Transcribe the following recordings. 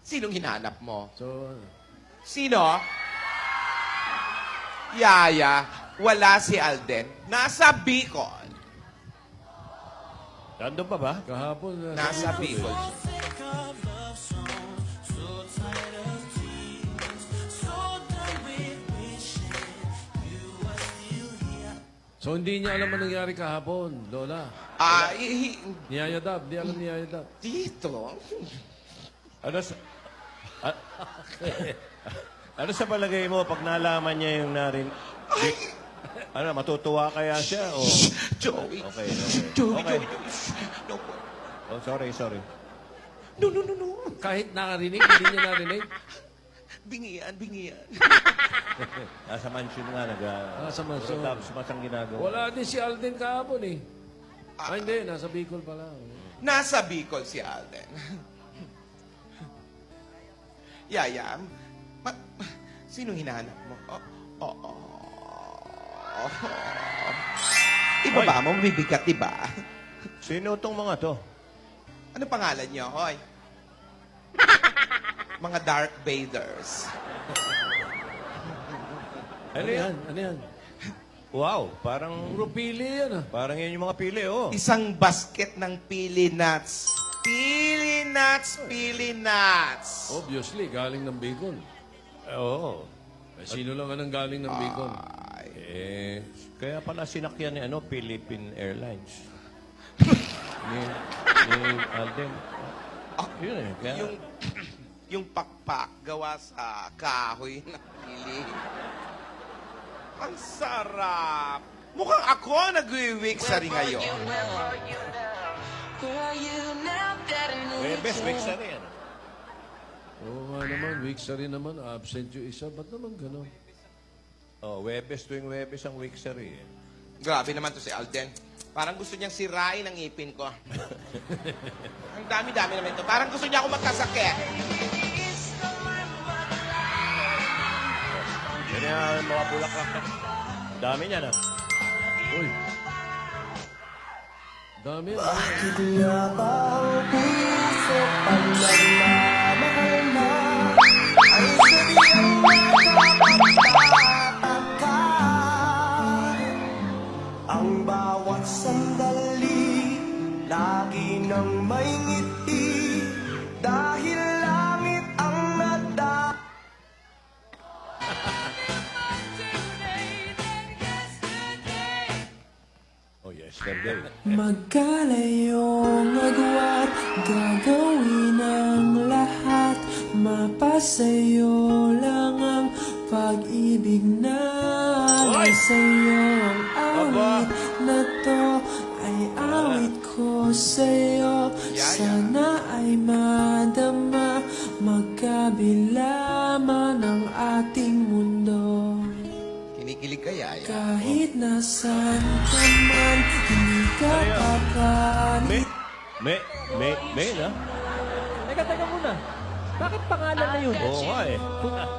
Sinong hinahanap mo? So, Sino? Yaya. Wala si Alden. Nasa Bicol. Nandun pa ba? kahapon... Nasa Bicol Bicol. So, hindi niya alam ang nangyari kahapon, Lola. Niyayadab, di alam niyayadab. Dito? Ano sa... Ah, ano sa palagay mo pag nalaman niya yung ano, matutuwa kaya siya? O... Joey. Okay. Joey, Okay. Joey, Joey. No po. Oh, sorry. No. Kahit nakarinig, hindi niya narinig. Bingian. Nasa mansion nga, Nasa mansion. Tapos masang ginagawa. Wala din si Alden kahapon eh. Hindi, nasa Bicol pala. Nasa Bicol si Alden. Yaya, sinong hinahanap mo? Iba ba mo? Mabibigat, diba? Sino tong mga to? Ano pangalan niyo, hoy? Mga Dark Vaders. Ano yan? Ano yan? Wow, parang... Puro pili yan ah. Parang yan yung mga pili, oh. Isang basket ng pili nuts. Pili nuts. Obviously, galing ng Bicol. Oo. Eh, sino lang ang galing ng Bicol? Kaya pala sinakyan ni Philippine Airlines. ni Alden. Yun eh. Kaya, Yung pakpak gawa sa kahoy ng pili. Ang sarap. Mukhang ako nag-wiwiksari ngayon. best week sa rin. Oo nga naman, week sa rin naman. Absent yung isa. Ba't naman gano'n? Oh, Webes tuwing Webes ang week sa rin. Grabe naman to si Alden. Parang gusto niyang sirain ang ipin ko. Ang dami-dami naman ito. Parang gusto niya ako magkasakit. Yan yung mga bulaklak na. Dami niya na. Uy. Dami. Bakit nga ba ang puso pag nagmamahal na ay sabihan magpapataka? Ang bawat sandali lagi nang may ngiti dahil langit ang nagda. Oh, yesterday. Magkalayong agwat, gagawin ang lahat. Mapasayo lang ang pag-ibig na sa'yo. Ang awit na to ay awit ko sa'yo. Sana ay madama, magkabila man ang ating mundo. Kinikilig ka, Yaya. Kahit nasan ka man, hindi ka papalit. May na? Teka muna. Bakit pangalan na yun? Oo nga eh.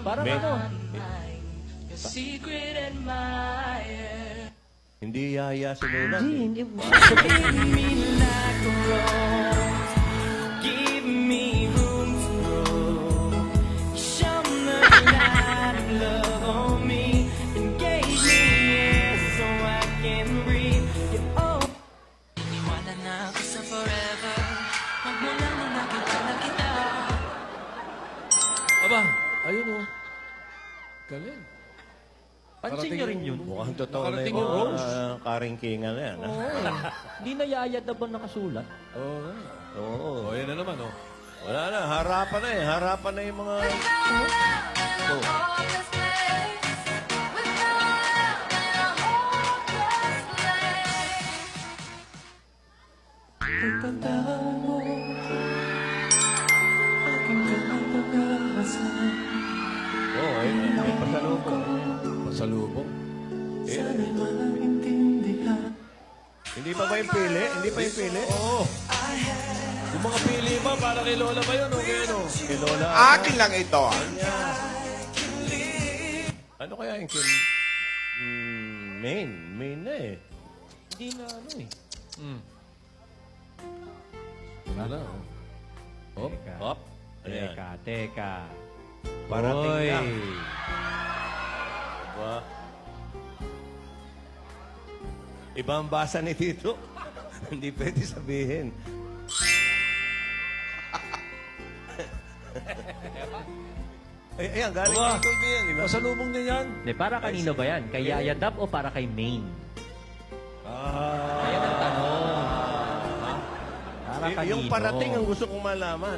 Parang May. ano? Hindi yaya sinulat. Hindi. Aba, ayun oh. Galing. Pansin niyo rin yun. Mukhang totoo na Nakarating yung yung Rose. karingkingan na yan. Oo eh. Hindi na yayad na ba nakasulat? Oo nga. Oo. Oh, yan na naman oh. Wala na, harapan na eh. Harapan na yung mga... Oh. Pagtandaan mo, aking kapag-asa. Oo, may pasalubong. Pasalubong. Sana'y maintindihan. Hindi pa ba yung pili? Hindi pa yung pili? Oo. Yung mga pili ba, para kay Lola ba yun o kay ano? Kay Lola. Akin lang ito. Ano kaya yung main? Main na eh. Hindi na ano eh. Wala na oh. Hop. Ayan. Teka. Parating Hoy. na. Diba? Ibang basa ni Tito. Hindi pwede sabihin. Ayan, galing Aba. kay Colby yan, di ba? Pasalubong niya yan. Hindi, para kanino ba yan? Kay Yaya Dab o para kay Maine? Ayan ang tanong. Para kanino? Yung parating ang gusto kong malaman.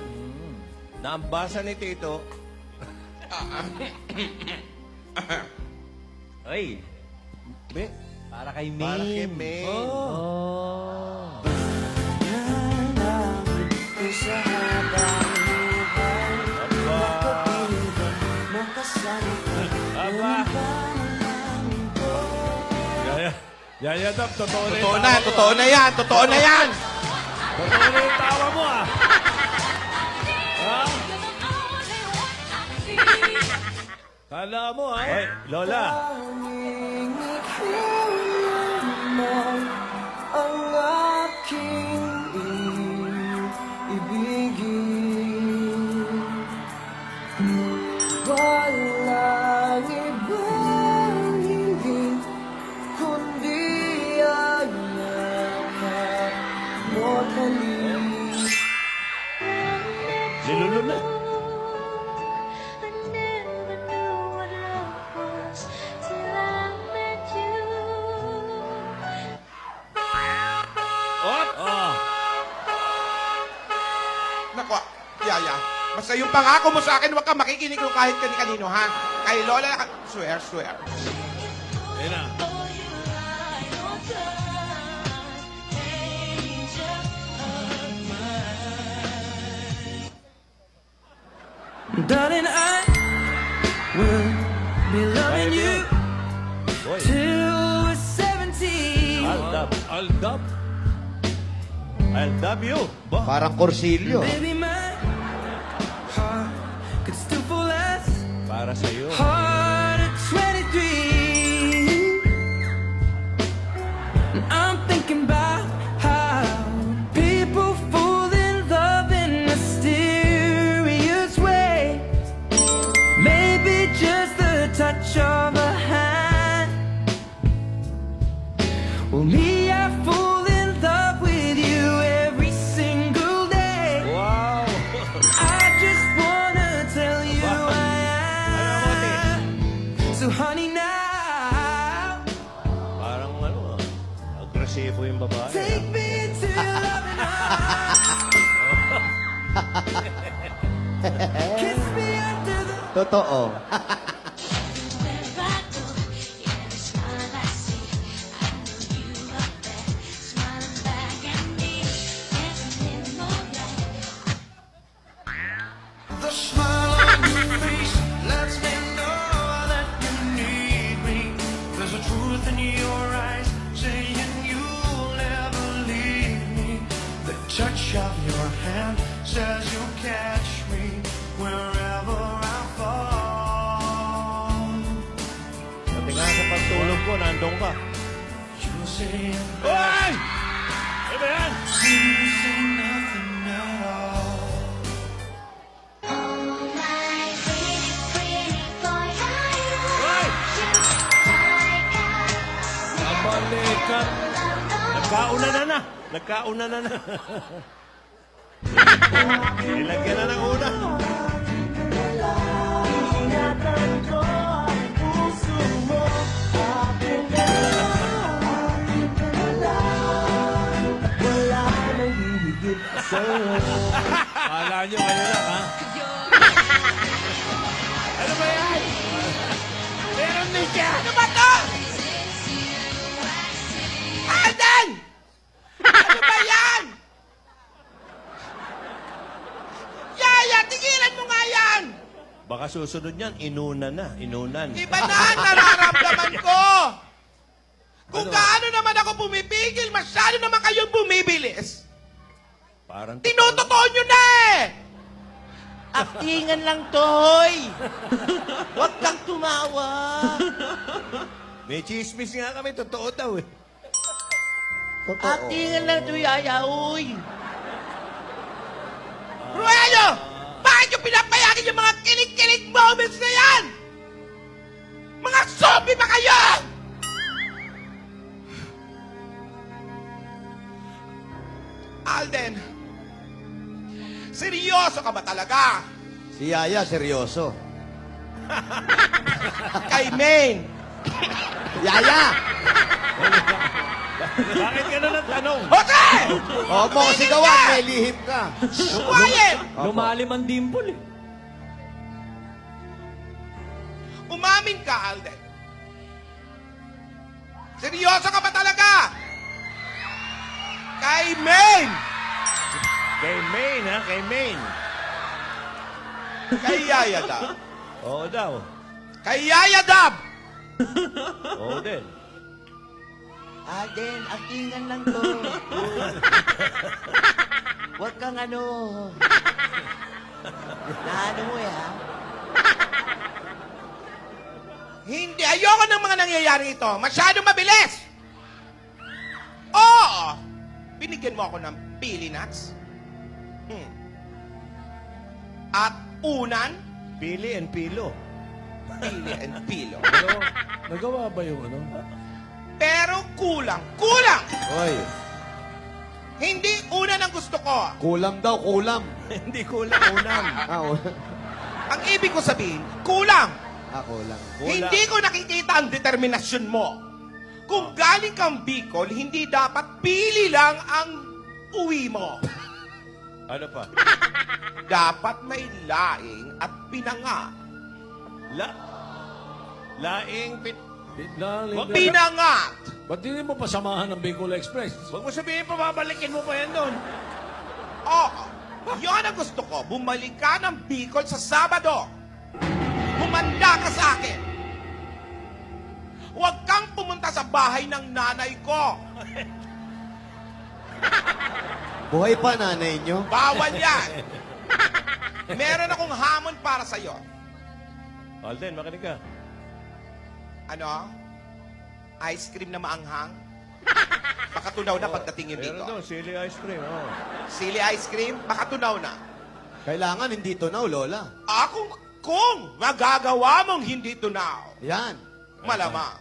Na ang basa ni Tito, Ay, Be, para kay Maine. para kay May. Oh. Nalaman ko sa habang buhay Nakapiling ka makasalita Aba. Yaya Dab, totoo na Totoo na, totoo na yan, totoo na yan. Totoo na yung tawa mo ah. Ha? Kala mo ah. Hoy, Lola. Tanging ikaw lamang ang aking ibigin Walang ibang hiling kundi ang yakap mo't halik Nilulo na. I never knew what love was till I met you. Nako, Yaya. Basta yung pangako mo sa akin, huwag ka makikinig kung kahit kanino, ha? Kay Lola, swear, swear. Ayun na. Darling, I will be loving you Hoy, till we're 70. I'll dub you. Ba? Parang Corsilio. Baby, my heart could still fall as Para sa'yo. hard at 23. And I'm thinking about how people fall in love in mysterious ways. Maybe just the touch of a hand. Well, me, I fall in love with you every single day. Wow! I just wanna tell you I am. So honey now, Parang ano agresibo yung babae. take me into your loving arms. Kiss me under the Totoo. Wherever I go, every smile I see, I know you are there, smiling back at me, dancing in the moonlight. The smile on your face lets me know that you need me. There's a truth in your eyes saying you'll never leave me. The touch of your hand says you'll catch me wherever I fall. Pati nga sa pagtulog ko, nandun ka. You say Hoy! Ano ba yan? you say nothing at all. Oh my pretty, pretty boy, I Hoy! Kabalikat. Nagkauna na. Nagkauna na. Nilagyan na ng una. Kala nyo kayo lang ha. Ano ba yan? Meron din siya. Ano ba to? Alden! Ano ba yan? Yaya, tigilan mo nga yan! Baka susunod yan, inunan na. Inunan. Iba na ang nararamdaman ko! Kung gaano naman ako pumipigil, masyado naman kayong bumibilis. Parang Tinutotoo nyo na eh! Aktingan lang, Toy! Huwag kang tumawa! May chismis nga kami, totoo daw eh. Aktingan lang, Toy, Yaya, uy! Ruelio! Bakit yung yung mga kilig-kilig moments na yan! Mga zombie ba kayo? Alden, seryoso ka ba talaga? Si Yaya, seryoso. Kay Maine, Yaya! Bakit ganun ang tanong? Jose! Huwag mo ko sigawan, may lihim ka. Quiet! Lumalim ang dimple eh. Umamin ka, Alden. Seryoso ka ba talaga? Kay Maine! Kay Maine, ha? Kay Maine. Kay Yaya Dab. Oo daw. Kay Yaya Dab! Oo din. Alden, actingan lang to. Huwag kang ano. Naano mo ha? Hindi, ayoko ng mga nangyayari ito. Masyado mabilis! Oo! Binigyan mo ako ng pili nuts. At unan, Pili and pilo. pili and pilo. Pero, nagawa ba yung ano? Pero kulang. Kulang! Hoy, Hindi unan ang gusto ko. kulam daw, kulam. Hindi kulang unam. Ang ibig ko sabihin, kulang. Kulam. Hindi ko nakikita ang determinasyon mo. Kung galing kang Bicol, hindi dapat pili lang ang uwi mo. Ano pa? Dapat may laing at pinanga. Laing Pinangat! Ba't hindi mo pasamahan ng Bicol Express? Huwag mo sabihin pa, babalikin mo pa yan doon. Oo. Yun ang gusto ko. Bumalik ka ng Bicol sa Sabado. Humanda ka sa akin. Huwag kang pumunta sa bahay ng nanay ko. Buhay pa nanay nyo? Bawal yan. Meron akong hamon para sa'yo. Alden, makinig ka. Ano? Ice cream na maanghang? Baka tunaw na pagdating yun Meron dito. doon, sili ice cream. Oh. Sili ice cream? Baka tunaw na. Kailangan hindi tunaw, Lola. Kung magagawa mong hindi tunaw, Yan. malamang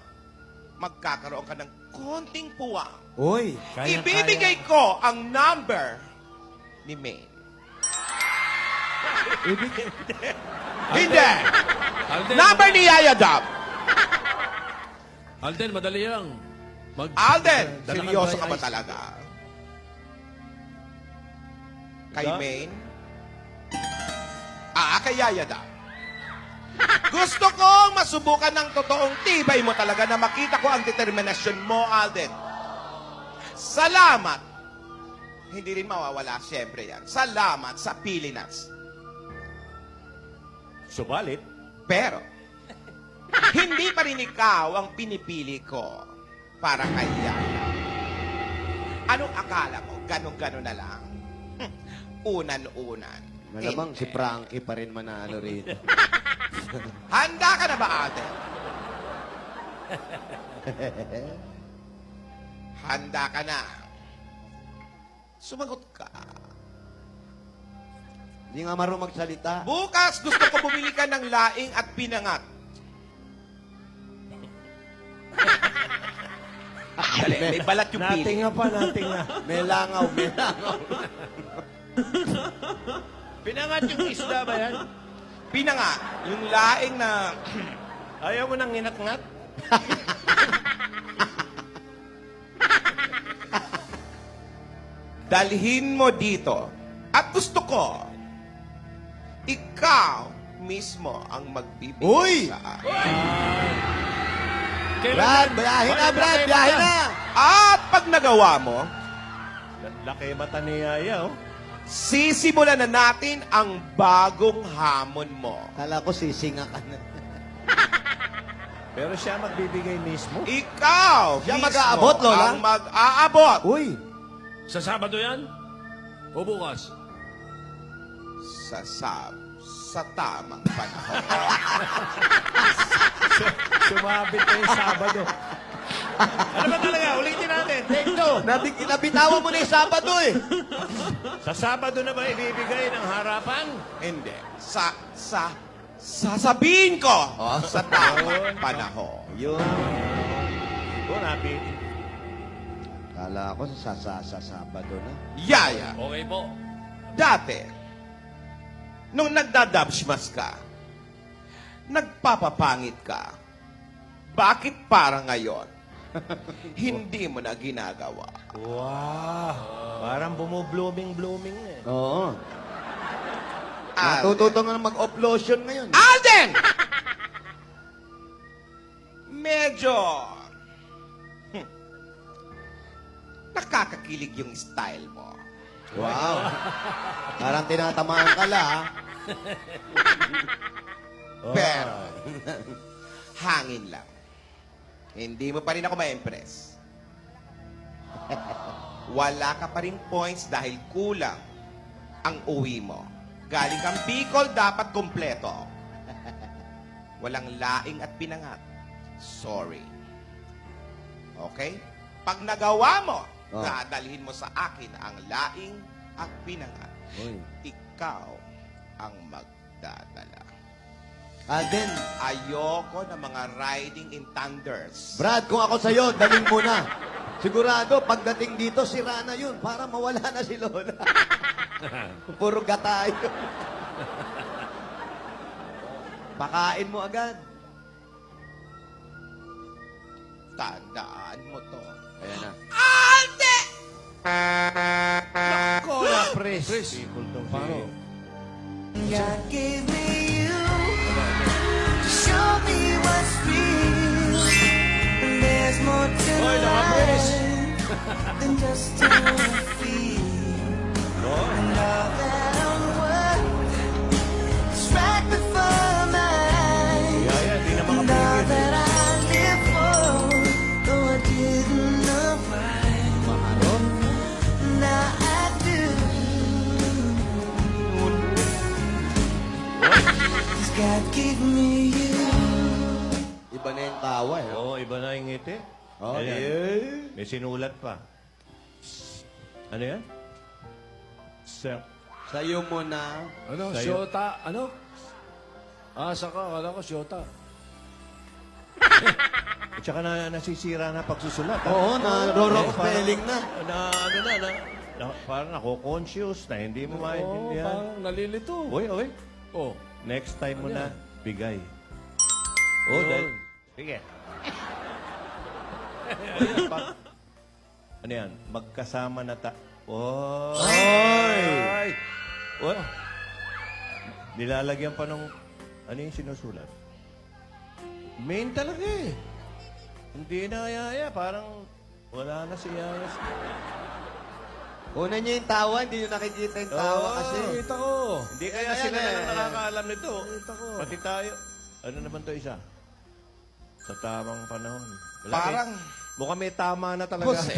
magkakaroon ka ng konting puwang. Uy. Ibibigay ko ang number ni Maine. Hindi! Alden, Number ni Yaya Dab. Alden, madali lang. Alden, Dala ka seryoso dry ka ba ice. talaga? Kay Da- Maine? Kay Yaya Dab. Gusto kong masubukan ng totoong tibay mo talaga na makita ko ang determinasyon mo, Alden. Salamat. Hindi rin mawawala, siyempre yan. Salamat sa pili nuts. Subalit, Pero, hindi pa rin ikaw ang pinipili ko para kay Yaya. Anong akala mo? Ganon-ganon na lang? Unan-unan. Malamang Hindi. si Frankie pa rin manalo rito. Handa ka na ba, ate? Handa ka na. Sumagot ka. Hindi nga marunong magsalita. Bukas gusto ko bumili ka ng laing at pinangat. Dali, may balat yung pili. nating nga pa, nating nga. May langaw, may langaw. Pinangat yung isda ba yan? Pinangat. Yung laing na... Ayaw mo nang inakngat? Dalhin mo dito. At gusto ko, ikaw mismo ang magbibigay Uy! sa akin. Brad, biyahin na, Brad, biyahin na! At pag nagawa mo, Laki mata ni Yaya, oh. sisimulan na natin ang bagong hamon mo. Kala ko sisinga ka na. Pero siya magbibigay mismo. Ikaw Siya mismo mag-aabot, Lola? ang mag-aabot. Uy! Sa Sabado yan? O bukas? Sa tamang panahon. Sumabit na yung Sabado. Ano ba talaga? Ulitin natin. take two. Nabitawan mo na yung Sabado eh. Sa Sabado na ba ibibigay ng harapan? Hindi. Sasabihin ko sa tamang panahon. Yun. Doon, happy. Kala ko sa Sabado na. Yaya, Okay po. dati, nung nagdadabsmas ka, nagpapapangit ka, bakit para ngayon, hindi mo na ginagawa? Wow. Parang bumublooming eh. Oo. Natututo nga mag-off-lotion ngayon. Alden! Medyo nakakakilig yung style mo. Wow. Parang tinatamaan ka la, ha? Pero, hangin lang. Hindi mo pa rin ako ma-impress. Wala ka pa rin points dahil kulang ang uwi mo. Galing kang Bicol, dapat kumpleto. Walang laing at pinangat. Sorry. Okay? Pag nagawa mo, dadalhin mo sa akin ang laing at pinangat. Uy. Ikaw ang magdadala. Alden, Ayoko ng mga riding in thunders. Brad, kung ako sa'yo, daling mo na. Sigurado, pagdating dito, sira na yun para mawala na si Lola. Puro gata yun. Pakain mo agad. Tandaan mo to. Ayan na. Alde! Nako na, Pres. Pres. People don't Paro. God gave me you to show me what's real. And there's more to Hoy, nakapres. life than just how I feel. And all that I'm worth is right before my eyes. Yaya, di na And all makapigil. that I live for, though I didn't know why. Now I do. 'Cause God gave me you. Iba na yung tawa eh. Oo, iba na yung ngiti. Oh, Ayan. eh. May sinulat pa. Ano yan? Sir. Sa'yo mo na. Ano? Sa'yo. Shota? Ano? Saka. Wala ko, Shota. At saka nasisira na pagsusulat. ha? Oo, na-wrong Eh, spelling na. Parang ako-conscious na hindi mo Oo, maintindihan. parang nalilito. Uy, uy. Oh. Next time mo Ano na, yan? bigay. Yun. dahil... Sige. Ano yan? Magkasama na Oh! Oy! What? Nilalagyan pa ng... Ano yung sinusulat? Main talaga eh. Hindi na Yaya. Parang wala na si Yaya. Una niya yung tawa, hindi niyo nakikita yung tawa Oo. kasi. Kita ko. Hindi kaya Ayan, sila ayan, na lang ayan. nakakaalam nito. Kita ko. Pati tayo. Ano naman to isa? Sa tamang panahon. Wala Parang, mukhang may tama na talaga. Jose.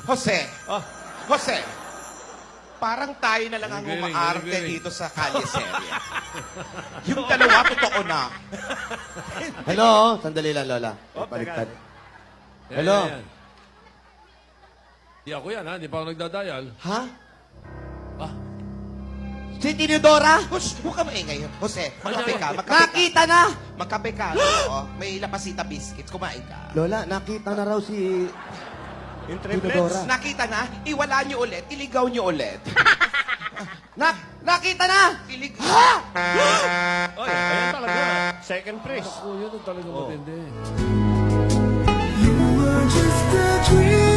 Jose. Ah, Jose. Parang tayo na lang ang Galing, umaarte galing. dito sa Calle Seria. Yung dalawa, totoo na. Hello? Sandali lang, Lola. Oh, Baliktad. Yan, Hello? yan, yan. Di ako yan, ha? Di pa ako nagdadial. Ha? Ah, Si Tinidora? Hush, huwag ka maingay. Jose, magkape ka, magkape ka. Nakita na! Magkape ka. Oo, may lapasita biscuits. Kumain ka. Lola, nakita na raw si yung Tinidora. triplets. Nakita na, iwala niyo ulit, iligaw niyo ulit. Nakita na! Ilig... Oy, ayan talaga. Second prize. ako, yun ang talaga matindi. You were just a dream.